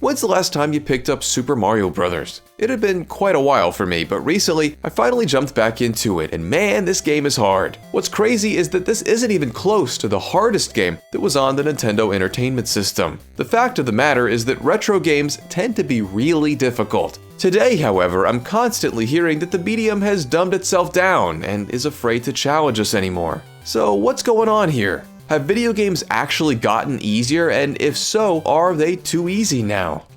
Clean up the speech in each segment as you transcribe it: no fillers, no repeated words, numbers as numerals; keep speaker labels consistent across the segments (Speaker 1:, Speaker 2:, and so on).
Speaker 1: When's the last time you picked up Super Mario Bros? It had been quite a while for me, but recently I finally jumped back into it, and man, this game is hard. What's crazy is that this isn't even close to the hardest game that was on the Nintendo Entertainment System. The fact of the matter is that retro games tend to be really difficult. Today, however, I'm constantly hearing that the medium has dumbed itself down and is afraid to challenge us anymore. So what's going on here? Have video games actually gotten easier, and if so, are they too easy now?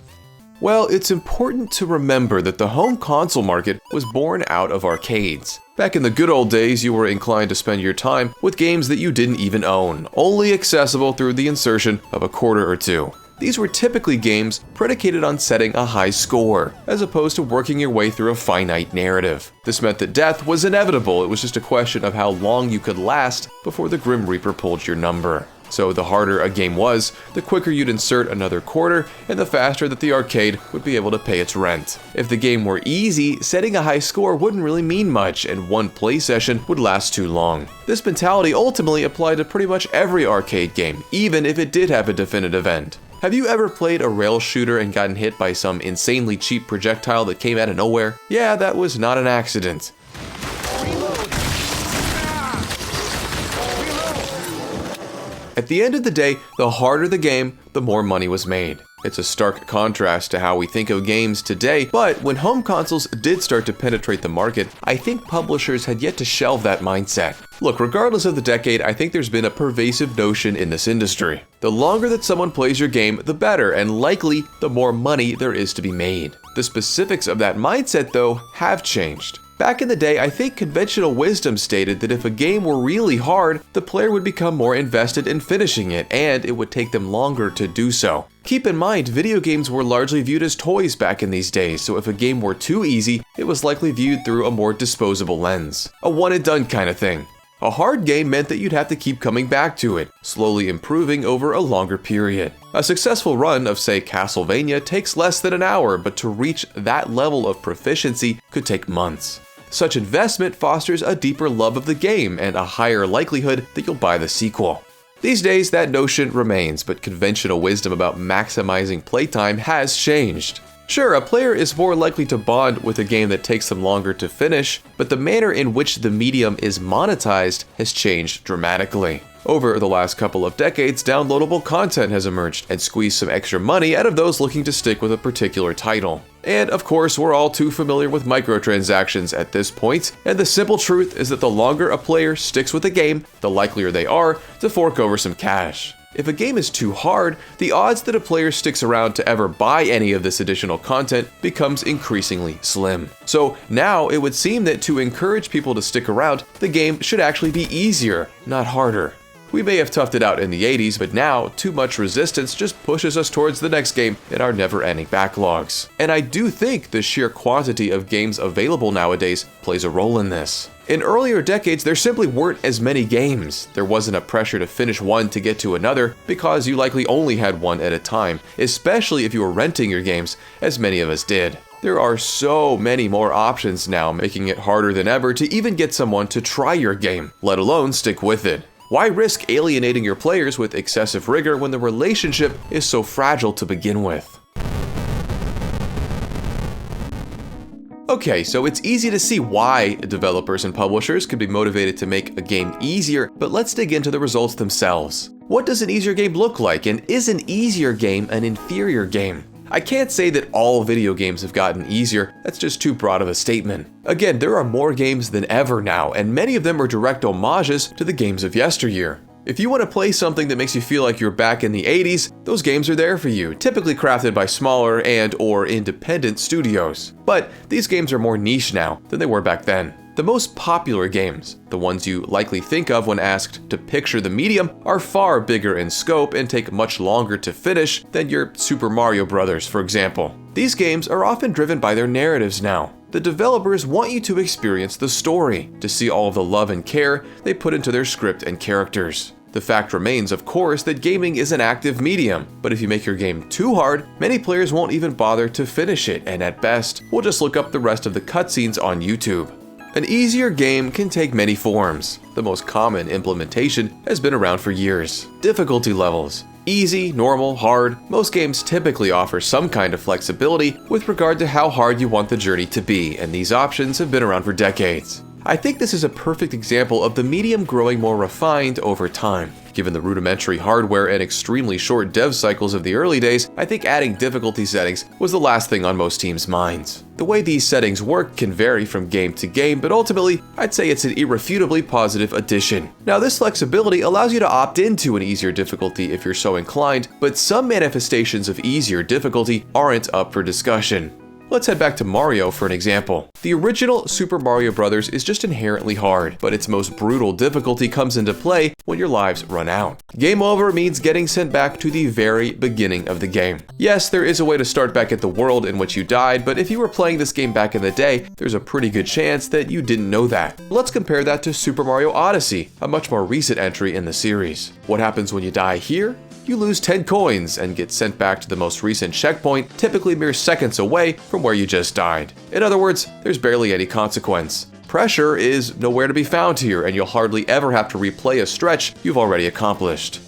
Speaker 1: Well, it's important to remember that the home console market was born out of arcades. Back in the good old days, you were inclined to spend your time with games that you didn't even own, only accessible through the insertion of a quarter or two. These were typically games predicated on setting a high score, as opposed to working your way through a finite narrative. This meant that death was inevitable. It was just a question of how long you could last before the Grim Reaper pulled your number. So the harder a game was, the quicker you'd insert another quarter, and the faster that the arcade would be able to pay its rent. If the game were easy, setting a high score wouldn't really mean much, and one play session would last too long. This mentality ultimately applied to pretty much every arcade game, even if it did have a definitive end. Have you ever played a rail shooter and gotten hit by some insanely cheap projectile that came out of nowhere? Yeah, that was not an accident. At the end of the day, the harder the game, the more money was made. It's a stark contrast to how we think of games today, but when home consoles did start to penetrate the market, I think publishers had yet to shelve that mindset. Look, regardless of the decade, I think there's been a pervasive notion in this industry. The longer that someone plays your game, the better, and likely, the more money there is to be made. The specifics of that mindset, though, have changed. Back in the day, I think conventional wisdom stated that if a game were really hard, the player would become more invested in finishing it, and it would take them longer to do so. Keep in mind, video games were largely viewed as toys back in these days, so if a game were too easy, it was likely viewed through a more disposable lens. A one-and-done kind of thing. A hard game meant that you'd have to keep coming back to it, slowly improving over a longer period. A successful run of, say, Castlevania takes less than an hour, but to reach that level of proficiency could take months. Such investment fosters a deeper love of the game and a higher likelihood that you'll buy the sequel. These days, that notion remains, but conventional wisdom about maximizing playtime has changed. Sure, a player is more likely to bond with a game that takes them longer to finish, but the manner in which the medium is monetized has changed dramatically. Over the last couple of decades, downloadable content has emerged and squeezed some extra money out of those looking to stick with a particular title. And of course, we're all too familiar with microtransactions at this point, and the simple truth is that the longer a player sticks with a game, the likelier they are to fork over some cash. If a game is too hard, the odds that a player sticks around to ever buy any of this additional content becomes increasingly slim. So now it would seem that to encourage people to stick around, the game should actually be easier, not harder. We may have toughed it out in the 80s, but now too much resistance just pushes us towards the next game in our never-ending backlogs. And I do think the sheer quantity of games available nowadays plays a role in this. In earlier decades, there simply weren't as many games. There wasn't a pressure to finish one to get to another because you likely only had one at a time, especially if you were renting your games, as many of us did. There are so many more options now, making it harder than ever to even get someone to try your game, let alone stick with it. Why risk alienating your players with excessive rigor when the relationship is so fragile to begin with? Okay, so it's easy to see why developers and publishers could be motivated to make a game easier, but let's dig into the results themselves. What does an easier game look like, and is an easier game an inferior game? I can't say that all video games have gotten easier, that's just too broad of a statement. Again, there are more games than ever now, and many of them are direct homages to the games of yesteryear. If you want to play something that makes you feel like you're back in the 80s, those games are there for you, typically crafted by smaller and/or independent studios. But these games are more niche now than they were back then. The most popular games, the ones you likely think of when asked to picture the medium, are far bigger in scope and take much longer to finish than your Super Mario Bros., for example. These games are often driven by their narratives now. The developers want you to experience the story, to see all of the love and care they put into their script and characters. The fact remains, of course, that gaming is an active medium, but if you make your game too hard, many players won't even bother to finish it, and at best, will just look up the rest of the cutscenes on YouTube. An easier game can take many forms. The most common implementation has been around for years. Difficulty levels. Easy, normal, hard, most games typically offer some kind of flexibility with regard to how hard you want the journey to be, and these options have been around for decades. I think this is a perfect example of the medium growing more refined over time. Given the rudimentary hardware and extremely short dev cycles of the early days, I think adding difficulty settings was the last thing on most teams' minds. The way these settings work can vary from game to game, but ultimately, I'd say it's an irrefutably positive addition. Now, this flexibility allows you to opt into an easier difficulty if you're so inclined, but some manifestations of easier difficulty aren't up for discussion. Let's head back to Mario for an example. The original Super Mario Bros. Is just inherently hard, but its most brutal difficulty comes into play when your lives run out. Game over means getting sent back to the very beginning of the game. Yes, there is a way to start back at the world in which you died, but if you were playing this game back in the day, there's a pretty good chance that you didn't know that. Let's compare that to Super Mario Odyssey, a much more recent entry in the series. What happens when you die here? You lose 10 coins and get sent back to the most recent checkpoint, typically mere seconds away from where you just died. In other words, there's barely any consequence. Pressure is nowhere to be found here, and you'll hardly ever have to replay a stretch you've already accomplished.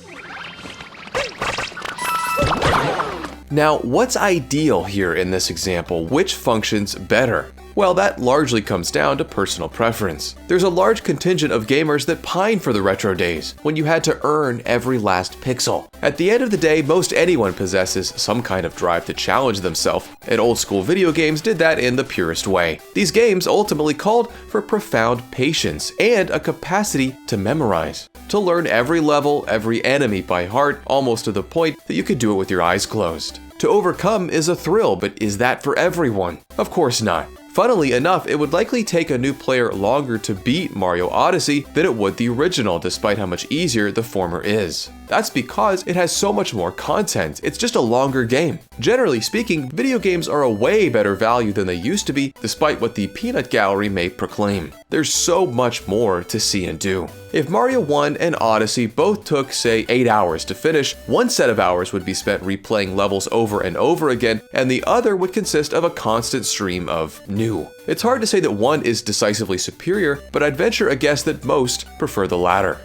Speaker 1: Now, what's ideal here in this example? Which functions better? Well, that largely comes down to personal preference. There's a large contingent of gamers that pine for the retro days, when you had to earn every last pixel. At the end of the day, most anyone possesses some kind of drive to challenge themselves, and old school video games did that in the purest way. These games ultimately called for profound patience and a capacity to memorize, to learn every level, every enemy by heart, almost to the point that you could do it with your eyes closed. To overcome is a thrill, but is that for everyone? Of course not. Funnily enough, it would likely take a new player longer to beat Mario Odyssey than it would the original, despite how much easier the former is. That's because it has so much more content. It's just a longer game. Generally speaking, video games are a way better value than they used to be, despite what the peanut gallery may proclaim. There's so much more to see and do. If Mario 1 and Odyssey both took, say, 8 hours to finish, one set of hours would be spent replaying levels over and over again, and the other would consist of a constant stream of new. It's hard to say that one is decisively superior, but I'd venture a guess that most prefer the latter.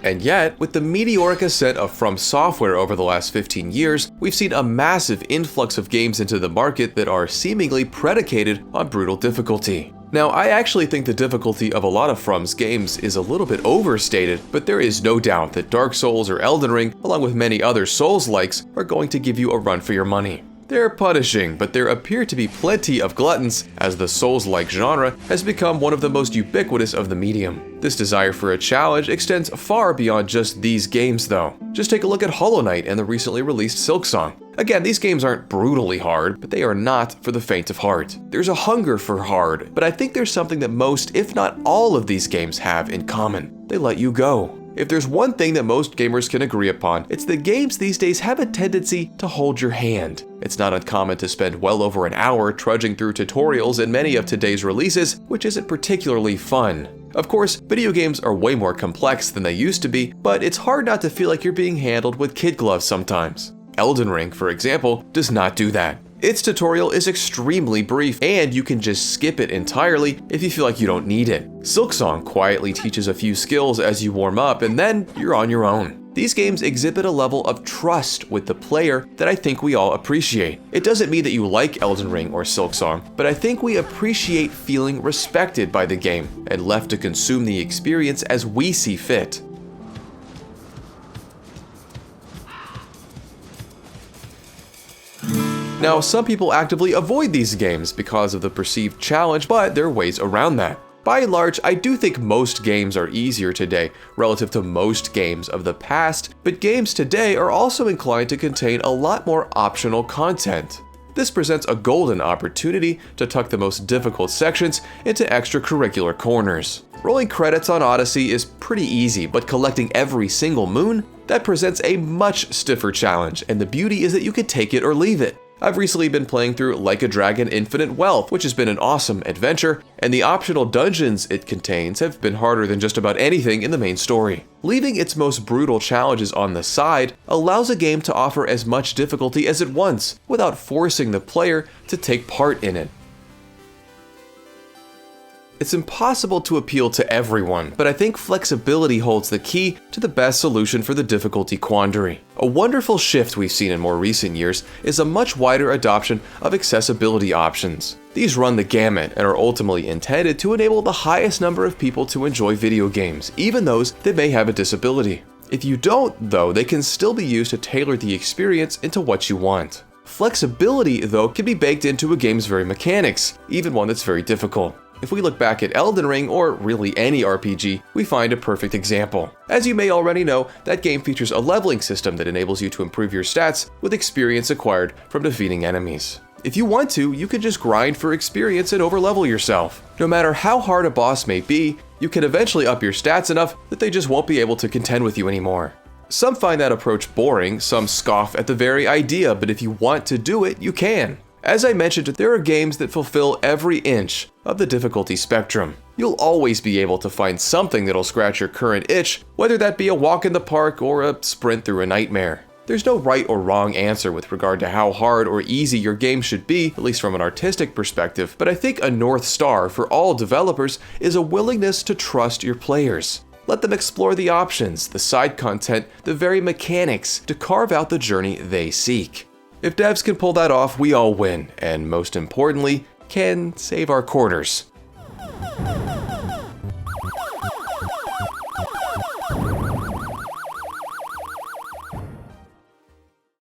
Speaker 1: And yet, with the meteoric ascent of From Software over the last 15 years, we've seen a massive influx of games into the market that are seemingly predicated on brutal difficulty. Now, I actually think the difficulty of a lot of From's games is a little bit overstated, but there is no doubt that Dark Souls or Elden Ring, along with many other Souls-likes, are going to give you a run for your money. They're punishing, but there appear to be plenty of gluttons, as the Souls-like genre has become one of the most ubiquitous of the medium. This desire for a challenge extends far beyond just these games though. Just take a look at Hollow Knight and the recently released Silksong. Again, these games aren't brutally hard, but they are not for the faint of heart. There's a hunger for hard, but I think there's something that most, if not all of these games have in common. They let you go. If there's one thing that most gamers can agree upon, it's that games these days have a tendency to hold your hand. It's not uncommon to spend well over an hour trudging through tutorials in many of today's releases, which isn't particularly fun. Of course, video games are way more complex than they used to be, but it's hard not to feel like you're being handled with kid gloves sometimes. Elden Ring, for example, does not do that. Its tutorial is extremely brief, and you can just skip it entirely if you feel like you don't need it. Silksong quietly teaches a few skills as you warm up, and then you're on your own. These games exhibit a level of trust with the player that I think we all appreciate. It doesn't mean that you like Elden Ring or Silksong, but I think we appreciate feeling respected by the game and left to consume the experience as we see fit. Now, some people actively avoid these games because of the perceived challenge, but there are ways around that. By and large, I do think most games are easier today relative to most games of the past, but games today are also inclined to contain a lot more optional content. This presents a golden opportunity to tuck the most difficult sections into extracurricular corners. Rolling credits on Odyssey is pretty easy, but collecting every single moon? That presents a much stiffer challenge, and the beauty is that you can take it or leave it. I've recently been playing through Like a Dragon Infinite Wealth, which has been an awesome adventure, and the optional dungeons it contains have been harder than just about anything in the main story. Leaving its most brutal challenges on the side allows a game to offer as much difficulty as it wants, without forcing the player to take part in it. It's impossible to appeal to everyone, but I think flexibility holds the key to the best solution for the difficulty quandary. A wonderful shift we've seen in more recent years is a much wider adoption of accessibility options. These run the gamut and are ultimately intended to enable the highest number of people to enjoy video games, even those that may have a disability. If you don't, though, they can still be used to tailor the experience into what you want. Flexibility, though, can be baked into a game's very mechanics, even one that's very difficult. If we look back at Elden Ring, or really any RPG, we find a perfect example. As you may already know, that game features a leveling system that enables you to improve your stats with experience acquired from defeating enemies. If you want to, you can just grind for experience and overlevel yourself. No matter how hard a boss may be, you can eventually up your stats enough that they just won't be able to contend with you anymore. Some find that approach boring, some scoff at the very idea, but if you want to do it, you can. As I mentioned, there are games that fulfill every inch of the difficulty spectrum. You'll always be able to find something that'll scratch your current itch, whether that be a walk in the park or a sprint through a nightmare. There's no right or wrong answer with regard to how hard or easy your game should be, at least from an artistic perspective, but I think a North Star for all developers is a willingness to trust your players. Let them explore the options, the side content, the very mechanics to carve out the journey they seek. If devs can pull that off, we all win, and most importantly, can save our quarters.